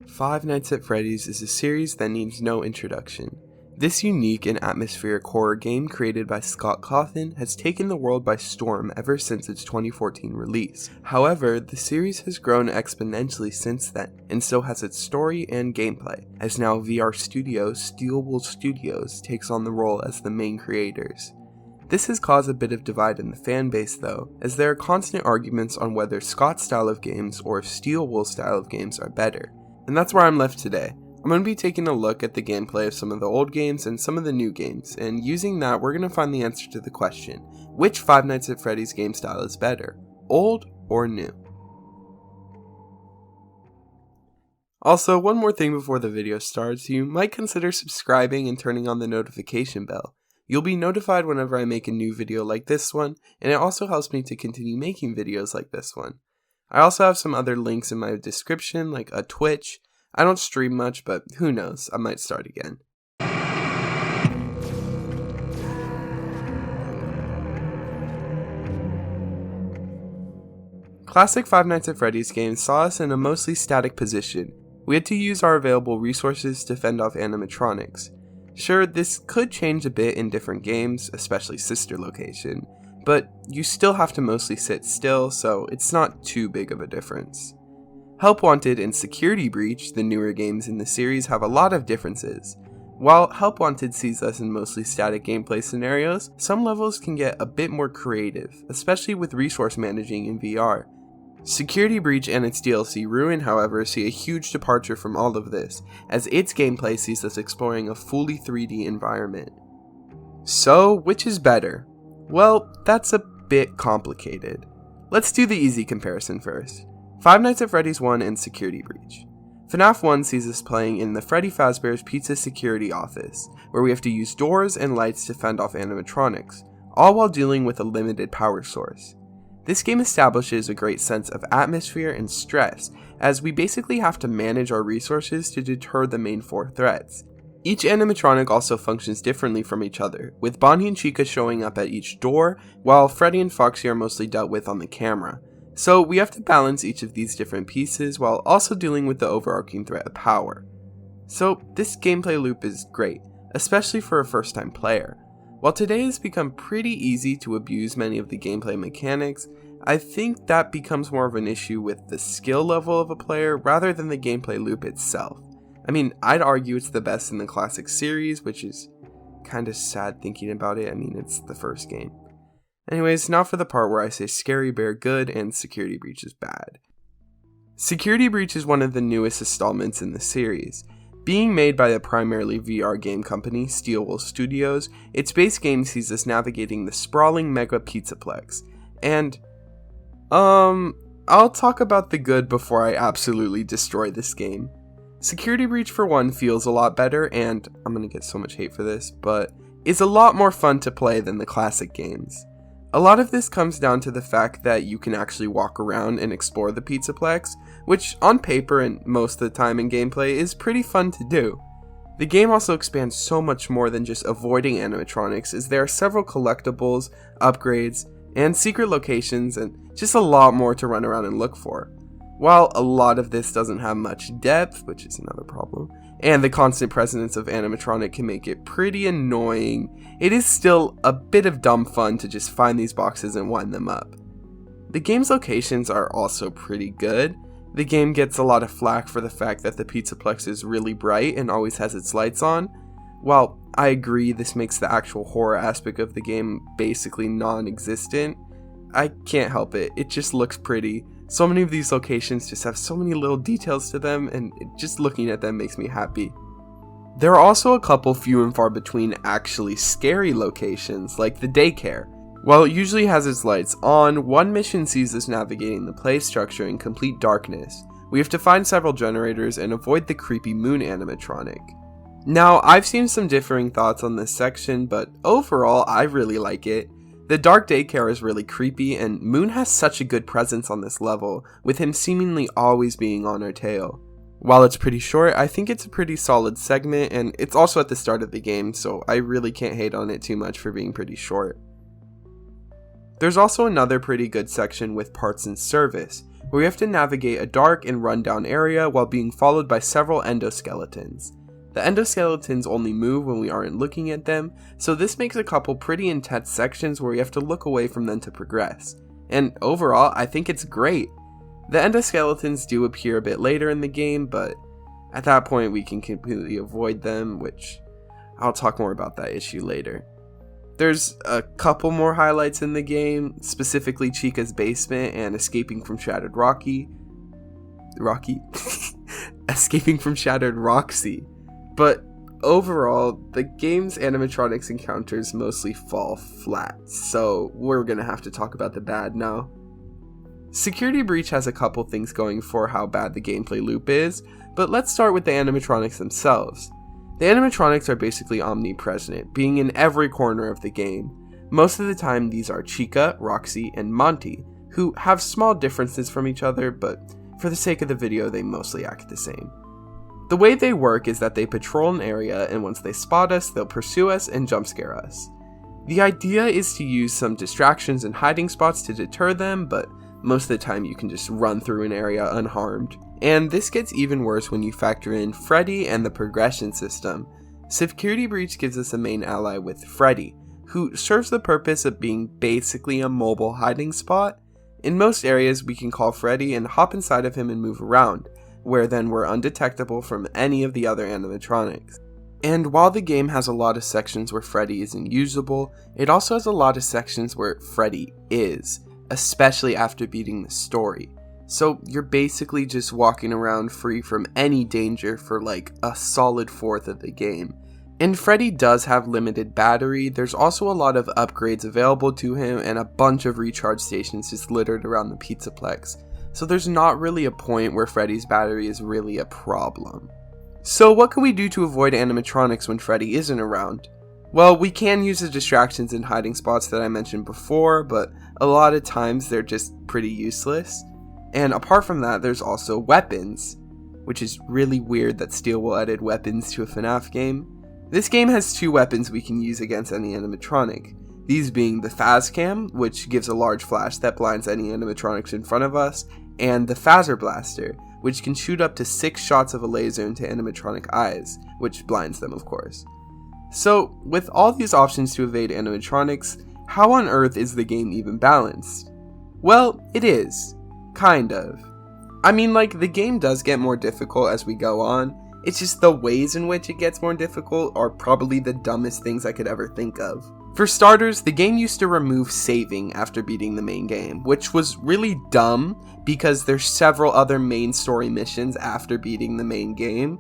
Five Nights at Freddy's is a series that needs no introduction. This unique and atmospheric horror game created by Scott Cawthon has taken the world by storm ever since its 2014 release. However, the series has grown exponentially since then, and so has its story and gameplay, as now VR studio Steelwool Studios takes on the role as the main creators. This has caused a bit of divide in the fan base though, as there are constant arguments on whether Scott's style of games or Steelwool's style of games are better. And that's where I'm left today. I'm going to be taking a look at the gameplay of some of the old games and some of the new games, and using that we're going to find the answer to the question, which Five Nights at Freddy's game style is better, old or new? Also, one more thing before the video starts, you might consider subscribing and turning on the notification bell. You'll be notified whenever I make a new video like this one, and it also helps me to continue making videos like this one. I also have some other links in my description, like a Twitch. I don't stream much, but who knows, I might start again. Classic Five Nights at Freddy's games saw us in a mostly static position. We had to use our available resources to fend off animatronics. Sure, this could change a bit in different games, especially Sister Location, but you still have to mostly sit still, so it's not too big of a difference. Help Wanted and Security Breach, the newer games in the series, have a lot of differences. While Help Wanted sees us in mostly static gameplay scenarios, some levels can get a bit more creative, especially with resource managing in VR. Security Breach and its DLC Ruin, however, see a huge departure from all of this, as its gameplay sees us exploring a fully 3D environment. So, which is better? Well, that's a bit complicated. Let's do the easy comparison first. Five Nights at Freddy's 1 and Security Breach. Fnaf 1 sees us playing in the Freddy Fazbear's Pizza security office, where we have to use doors and lights to fend off animatronics, all while dealing with a limited power source. This game establishes a great sense of atmosphere and stress, as we basically have to manage our resources to deter the main four threats. Each animatronic also functions differently from each other, with Bonnie and Chica showing up at each door, while Freddy and Foxy are mostly dealt with on the camera. So we have to balance each of these different pieces while also dealing with the overarching threat of power. So this gameplay loop is great, especially for a first time player. While today has become pretty easy to abuse many of the gameplay mechanics, I think that becomes more of an issue with the skill level of a player rather than the gameplay loop itself. I mean, I'd argue it's the best in the classic series, which is kind of sad thinking about it. I mean, it's the first game. Anyways, now for the part where I say Scary Bear good and Security Breach is bad. Security Breach is one of the newest installments in the series. Being made by a primarily VR game company, Steelwool Studios, its base game sees us navigating the sprawling mega pizzaplex. And, I'll talk about the good before I absolutely destroy this game. Security Breach for one feels a lot better, and I'm gonna get so much hate for this, but is a lot more fun to play than the classic games. A lot of this comes down to the fact that you can actually walk around and explore the pizzaplex, which on paper and most of the time in gameplay is pretty fun to do. The game also expands so much more than just avoiding animatronics, as there are several collectibles, upgrades, and secret locations, and just a lot more to run around and look for. While a lot of this doesn't have much depth, which is another problem, and the constant presence of animatronic can make it pretty annoying, it is still a bit of dumb fun to just find these boxes and wind them up. The game's locations are also pretty good. The game gets a lot of flack for the fact that the pizzaplex is really bright and always has its lights on. While I agree this makes the actual horror aspect of the game basically non-existent, I can't help it, it just looks pretty. So many of these locations just have so many little details to them, and just looking at them makes me happy. There are also a couple few and far between actually scary locations, like the daycare. While it usually has its lights on, one mission sees us navigating the play structure in complete darkness. We have to find several generators and avoid the creepy moon animatronic. Now, I've seen some differing thoughts on this section, but overall, I really like it. The dark daycare is really creepy, and Moon has such a good presence on this level, with him seemingly always being on our tail. While it's pretty short, I think it's a pretty solid segment, and it's also at the start of the game, so I really can't hate on it too much for being pretty short. There's also another pretty good section with parts and service, where we have to navigate a dark and rundown area while being followed by several endoskeletons. The endoskeletons only move when we aren't looking at them, so this makes a couple pretty intense sections where we have to look away from them to progress. And overall, I think it's great. The endoskeletons do appear a bit later in the game, but at that point we can completely avoid them, which I'll talk more about that issue later. There's a couple more highlights in the game, specifically Chica's basement and escaping from Shattered Rocky. Escaping from Shattered Roxy. But overall, the game's animatronics encounters mostly fall flat, so we're gonna have to talk about the bad now. Security Breach has a couple things going for how bad the gameplay loop is, but let's start with the animatronics themselves. The animatronics are basically omnipresent, being in every corner of the game. Most of the time these are Chica, Roxy, and Monty, who have small differences from each other, but for the sake of the video they mostly act the same. The way they work is that they patrol an area, and once they spot us, they'll pursue us and jump scare us. The idea is to use some distractions and hiding spots to deter them, but most of the time you can just run through an area unharmed. And this gets even worse when you factor in Freddy and the progression system. Security Breach gives us a main ally with Freddy, who serves the purpose of being basically a mobile hiding spot. In most areas we can call Freddy and hop inside of him and move around, where then we're undetectable from any of the other animatronics. And while the game has a lot of sections where Freddy isn't usable, it also has a lot of sections where Freddy is, especially after beating the story. So you're basically just walking around free from any danger for like a solid fourth of the game. And Freddy does have limited battery. There's also a lot of upgrades available to him and a bunch of recharge stations just littered around the Pizzaplex. So there's not really a point where Freddy's battery is really a problem. So what can we do to avoid animatronics when Freddy isn't around? Well, we can use the distractions and hiding spots that I mentioned before, but a lot of times they're just pretty useless. And apart from that, there's also weapons, which is really weird that Steel will add weapons to a Fnaf game. This game has two weapons we can use against any animatronic. These being the Phascam, which gives a large flash that blinds any animatronics in front of us, and the Phaser Blaster, which can shoot up to 6 shots of a laser into animatronic eyes, which blinds them of course. So, with all these options to evade animatronics, how on earth is the game even balanced? Well, it is. Kind of. I mean, like, the game does get more difficult as we go on, it's just the ways in which it gets more difficult are probably the dumbest things I could ever think of. For starters, the game used to remove saving after beating the main game, which was really dumb because there's several other main story missions after beating the main game.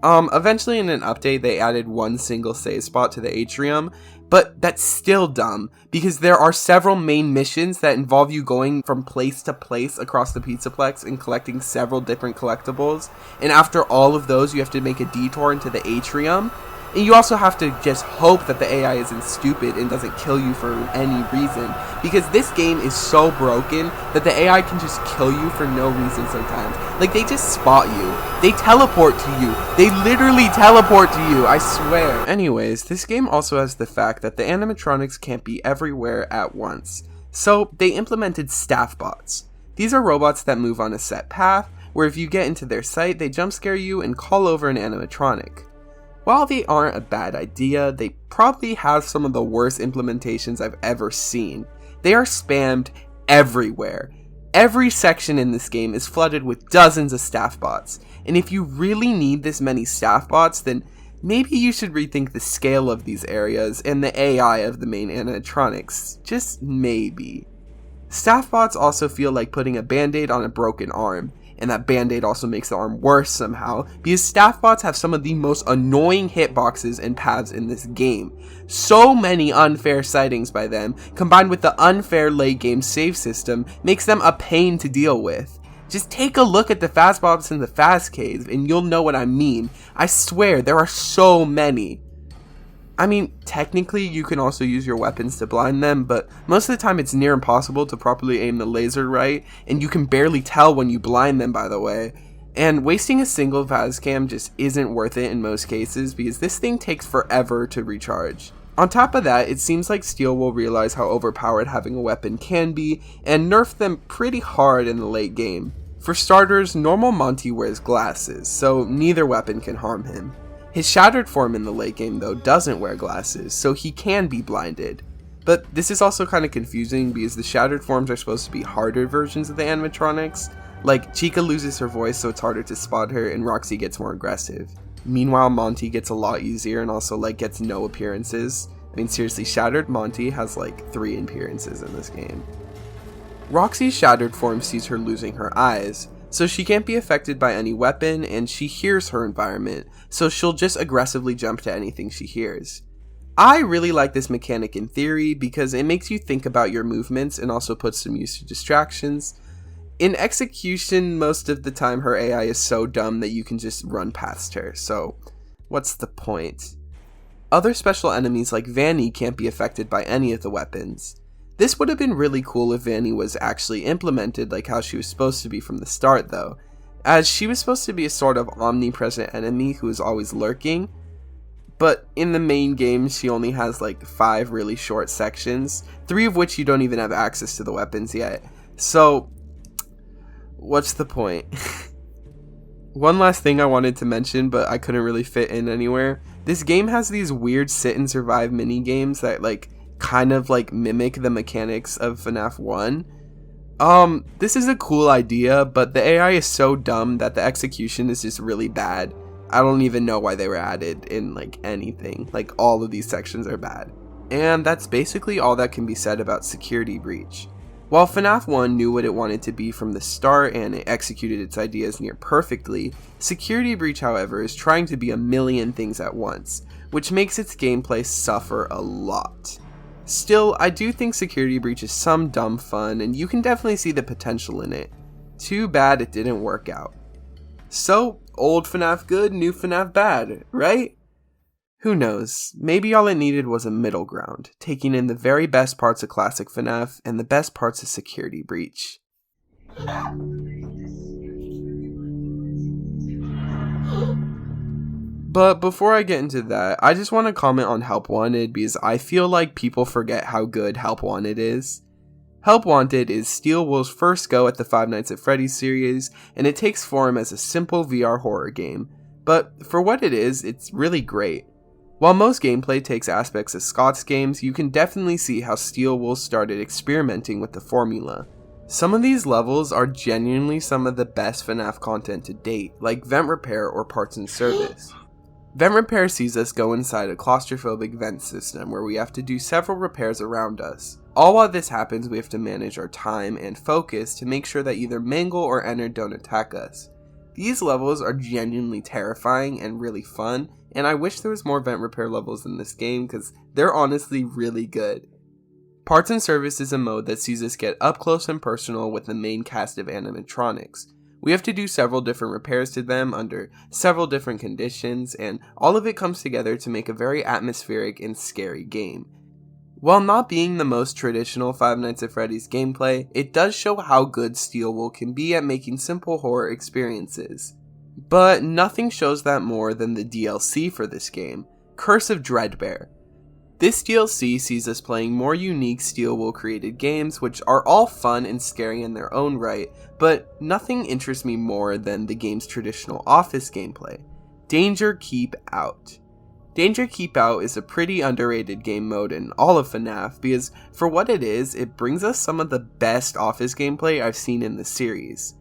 Eventually in an update they added one single save spot to the atrium, but that's still dumb because there are several main missions that involve you going from place to place across the Pizzaplex and collecting several different collectibles, and after all of those you have to make a detour into the atrium. And you also have to just hope that the AI isn't stupid and doesn't kill you for any reason, because this game is so broken that the AI can just kill you for no reason sometimes. Like, they just spot you. They teleport to you. They literally teleport to you, I swear. Anyways, this game also has the fact that the animatronics can't be everywhere at once. So, they implemented staff bots. These are robots that move on a set path, where if you get into their sight, they jump scare you and call over an animatronic. While they aren't a bad idea, they probably have some of the worst implementations I've ever seen. They are spammed everywhere. Every section in this game is flooded with dozens of staff bots, and if you really need this many staff bots, then maybe you should rethink the scale of these areas and the AI of the main animatronics. Just maybe. Staff bots also feel like putting a band-aid on a broken arm. And that band-aid also makes the arm worse somehow, because staff bots have some of the most annoying hitboxes and paths in this game. So many unfair sightings by them, combined with the unfair late game save system, makes them a pain to deal with. Just take a look at the fast bots in the fast cave, and you'll know what I mean. I swear, there are so many. I mean, technically you can also use your weapons to blind them, but most of the time it's near impossible to properly aim the laser right, and you can barely tell when you blind them, by the way. And wasting a single Phascam just isn't worth it in most cases, because this thing takes forever to recharge. On top of that, it seems like Steel will realize how overpowered having a weapon can be, and nerf them pretty hard in the late game. For starters, normal Monty wears glasses, so neither weapon can harm him. His shattered form in the late game though doesn't wear glasses, so he can be blinded. But this is also kind of confusing because the shattered forms are supposed to be harder versions of the animatronics. Like, Chica loses her voice so it's harder to spot her, and Roxy gets more aggressive. Meanwhile, Monty gets a lot easier and also gets no appearances. I mean, seriously, Shattered Monty has 3 appearances in this game. Roxy's shattered form sees her losing her eyes, so she can't be affected by any weapon, and she hears her environment, so she'll just aggressively jump to anything she hears. I really like this mechanic in theory because it makes you think about your movements and also puts some use to distractions. In execution, most of the time her AI is so dumb that you can just run past her, so what's the point? Other special enemies like Vanny can't be affected by any of the weapons. This would have been really cool if Vanny was actually implemented like how she was supposed to be from the start though, as she was supposed to be a sort of omnipresent enemy who is always lurking, but in the main game she only has 5 really short sections, 3 of which you don't even have access to the weapons yet, so what's the point? One last thing I wanted to mention, but I couldn't really fit in anywhere. This game has these weird sit and survive mini games that kind of mimic the mechanics of Fnaf 1. This is a cool idea, but the AI is so dumb that the execution is just really bad. I don't even know why they were added in anything. All of these sections are bad. And that's basically all that can be said about Security Breach. While Fnaf 1 knew what it wanted to be from the start and it executed its ideas near perfectly, Security Breach, however, is trying to be a million things at once, which makes its gameplay suffer a lot. Still, I do think Security Breach is some dumb fun, and you can definitely see the potential in it. Too bad it didn't work out. So, old Fnaf good, new Fnaf bad, right? Who knows, maybe all it needed was a middle ground, taking in the very best parts of classic Fnaf and the best parts of Security Breach. But before I get into that, I just want to comment on Help Wanted because I feel like people forget how good Help Wanted is. Help Wanted is Steel Wool's first go at the Five Nights at Freddy's series, and it takes form as a simple VR horror game, but for what it is, it's really great. While most gameplay takes aspects of Scott's games, you can definitely see how Steel Wool started experimenting with the formula. Some of these levels are genuinely some of the best FNAF content to date, like Vent Repair or Parts and Service. Vent Repair sees us go inside a claustrophobic vent system where we have to do several repairs around us. All while this happens, we have to manage our time and focus to make sure that either Mangle or Ennard don't attack us. These levels are genuinely terrifying and really fun, and I wish there was more Vent Repair levels in this game because they're honestly really good. Parts and Service is a mode that sees us get up close and personal with the main cast of animatronics. We have to do several different repairs to them under several different conditions, and all of it comes together to make a very atmospheric and scary game. While not being the most traditional Five Nights at Freddy's gameplay, it does show how good Steel Wool can be at making simple horror experiences. But nothing shows that more than the DLC for this game, Curse of Dreadbear. This DLC sees us playing more unique Steel Wool created games, which are all fun and scary in their own right, but nothing interests me more than the game's traditional office gameplay, Danger Keep Out. Danger Keep Out is a pretty underrated game mode in all of FNAF because for what it is, it brings us some of the best office gameplay I've seen in the series.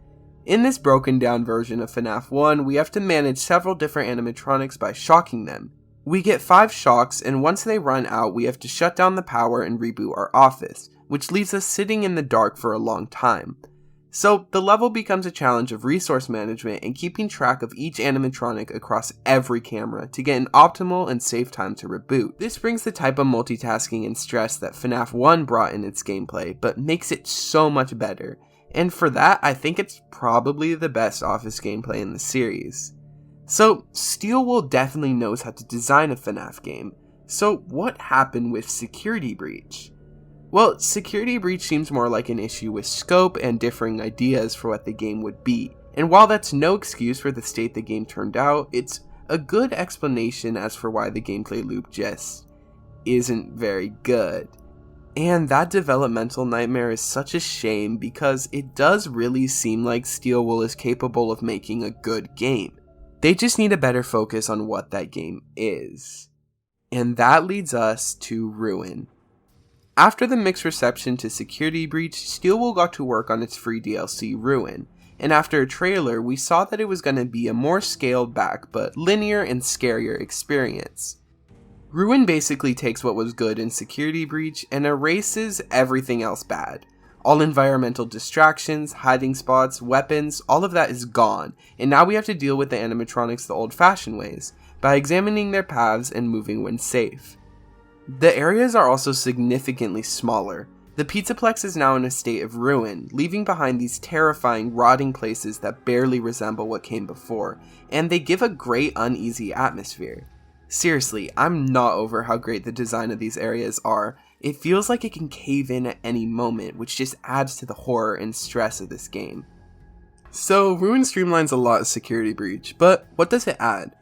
In this broken down version of FNAF 1, we have to manage several different animatronics by shocking them. We get 5 shocks, and once they run out, we have to shut down the power and reboot our office, which leaves us sitting in the dark for a long time. So, the level becomes a challenge of resource management and keeping track of each animatronic across every camera to get an optimal and safe time to reboot. This brings the type of multitasking and stress that FNAF 1 brought in its gameplay, but makes it so much better. And for that, I think it's probably the best office gameplay in the series. So, Steel Wool definitely knows how to design a FNAF game. So, what happened with Security Breach? Well, Security Breach seems more like an issue with scope and differing ideas for what the game would be. And while that's no excuse for the state the game turned out, it's a good explanation as for why the gameplay loop exists. isn't very good. And that developmental nightmare is such a shame because it does really seem like Steelwool is capable of making a good game. They just need a better focus on what that game is. And that leads us to Ruin. After the mixed reception to Security Breach, Steelwool got to work on its free DLC Ruin, and after a trailer, we saw that it was going to be a more scaled back but linear and scarier experience. Ruin basically takes what was good in Security Breach and erases everything else bad. All environmental distractions, hiding spots, weapons, all of that is gone, and now we have to deal with the animatronics the old-fashioned ways, by examining their paths and moving when safe. The areas are also significantly smaller. The Pizzaplex is now in a state of ruin, leaving behind these terrifying, rotting places that barely resemble what came before, and they give a great, uneasy atmosphere. Seriously, I'm not over how great the design of these areas are. It feels like it can cave in at any moment, which just adds to the horror and stress of this game. So, Ruin streamlines a lot of Security Breach, but what does it add?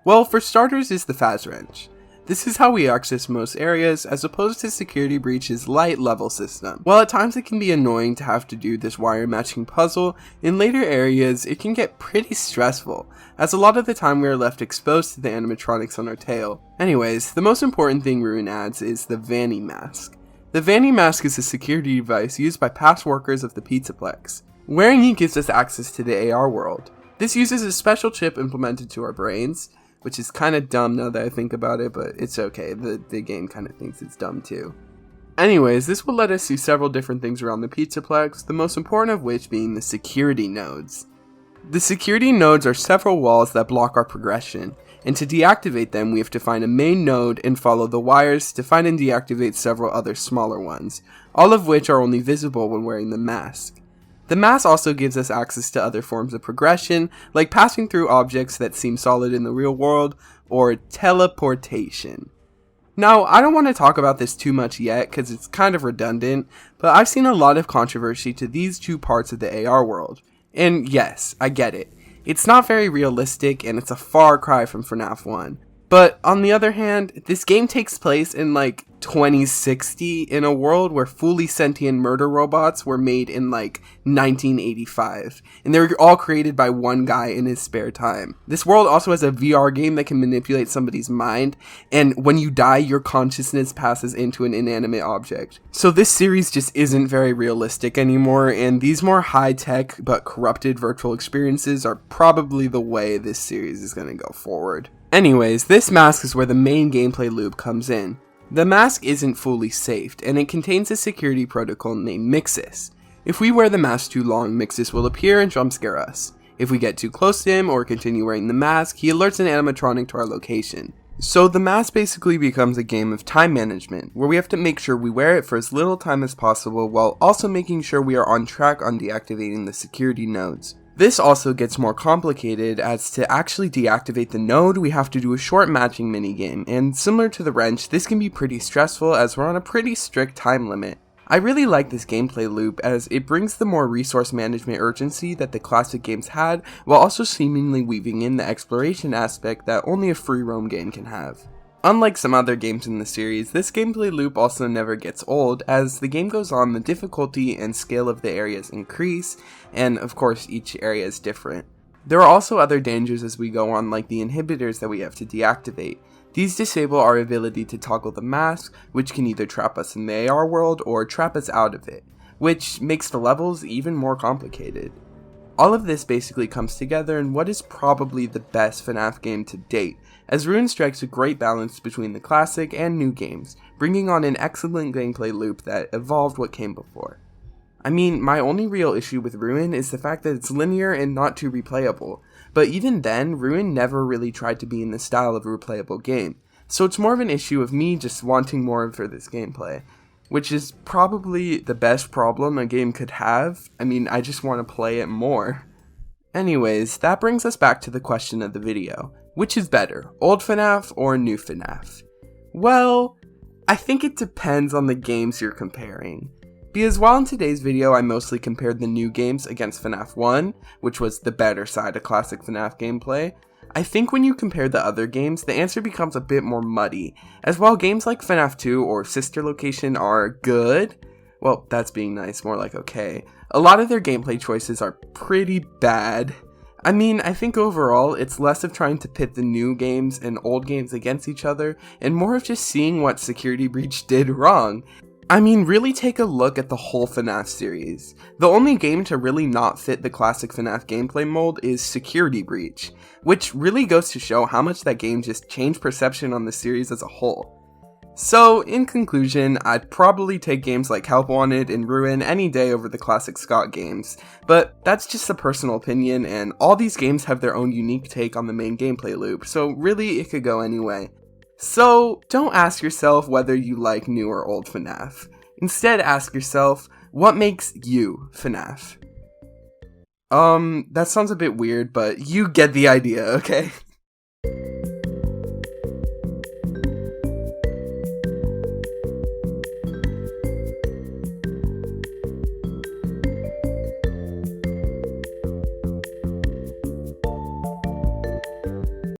Well, for starters is the Phas Wrench. This is how we access most areas, as opposed to Security Breach's light level system. While at times it can be annoying to have to do this wire matching puzzle, in later areas it can get pretty stressful, as a lot of the time we are left exposed to the animatronics on our tail. Anyways, the most important thing Ruin adds is the Vanny Mask. The Vanny Mask is a security device used by past workers of the Pizzaplex. Wearing it gives us access to the AR world. This uses a special chip implemented to our brains, which is kind of dumb now that I think about it, but it's okay, the game kind of thinks it's dumb too. Anyways, this will let us do several different things around the Pizzaplex, the most important of which being the security nodes. The security nodes are several walls that block our progression, and to deactivate them we have to find a main node and follow the wires to find and deactivate several other smaller ones, all of which are only visible when wearing the mask. The mask also gives us access to other forms of progression, like passing through objects that seem solid in the real world, or teleportation. Now, I don't want to talk about this too much yet, because it's kind of redundant, but I've seen a lot of controversy to these two parts of the AR world. And yes, I get it. It's not very realistic, and it's a far cry from Fnaf 1. But on the other hand, this game takes place in like 2060 in a world where fully sentient murder robots were made in like 1985, and they were all created by one guy in his spare time. This world also has a VR game that can manipulate somebody's mind, and when you die, your consciousness passes into an inanimate object. So this series just isn't very realistic anymore, and these more high-tech but corrupted virtual experiences are probably the way this series is going to go forward. Anyways, this mask is where the main gameplay loop comes in. The mask isn't fully safed, and it contains a security protocol named Mixus. If we wear the mask too long, Mixus will appear and jump scare us. If we get too close to him or continue wearing the mask, he alerts an animatronic to our location. So the mask basically becomes a game of time management, where we have to make sure we wear it for as little time as possible while also making sure we are on track on deactivating the security nodes. This also gets more complicated, as to actually deactivate the node we have to do a short matching minigame, and similar to the wrench, this can be pretty stressful as we're on a pretty strict time limit. I really like this gameplay loop as it brings the more resource management urgency that the classic games had, while also seemingly weaving in the exploration aspect that only a free roam game can have. Unlike some other games in the series, this gameplay loop also never gets old. As the game goes on, the difficulty and scale of the areas increase, and of course each area is different. There are also other dangers as we go on, like the inhibitors that we have to deactivate. These disable our ability to toggle the mask, which can either trap us in the AR world or trap us out of it, which makes the levels even more complicated. All of this basically comes together in what is probably the best FNAF game to date, as Ruin strikes a great balance between the classic and new games, bringing on an excellent gameplay loop that evolved what came before. I mean, my only real issue with Ruin is the fact that it's linear and not too replayable, but even then, Ruin never really tried to be in the style of a replayable game, so it's more of an issue of me just wanting more for this gameplay, which is probably the best problem a game could have. I mean, I just want to play it more. Anyways, that brings us back to the question of the video. Which is better, old FNAF or new FNAF? Well, I think it depends on the games you're comparing. Because while in today's video I mostly compared the new games against FNAF 1, which was the better side of classic FNAF gameplay, I think when you compare the other games, the answer becomes a bit more muddy, as while games like Fnaf 2 or Sister Location are good, well, that's being nice, more like okay, a lot of their gameplay choices are pretty bad. I mean, I think overall, it's less of trying to pit the new games and old games against each other, and more of just seeing what Security Breach did wrong. I mean, really take a look at the whole FNAF series. The only game to really not fit the classic FNAF gameplay mold is Security Breach, which really goes to show how much that game just changed perception on the series as a whole. So, in conclusion, I'd probably take games like Help Wanted and Ruin any day over the classic Scott games, but that's just a personal opinion, and all these games have their own unique take on the main gameplay loop, so really it could go any way. So, don't ask yourself whether you like new or old FNAF. Instead, ask yourself, what makes you FNAF? That sounds a bit weird, but you get the idea, okay?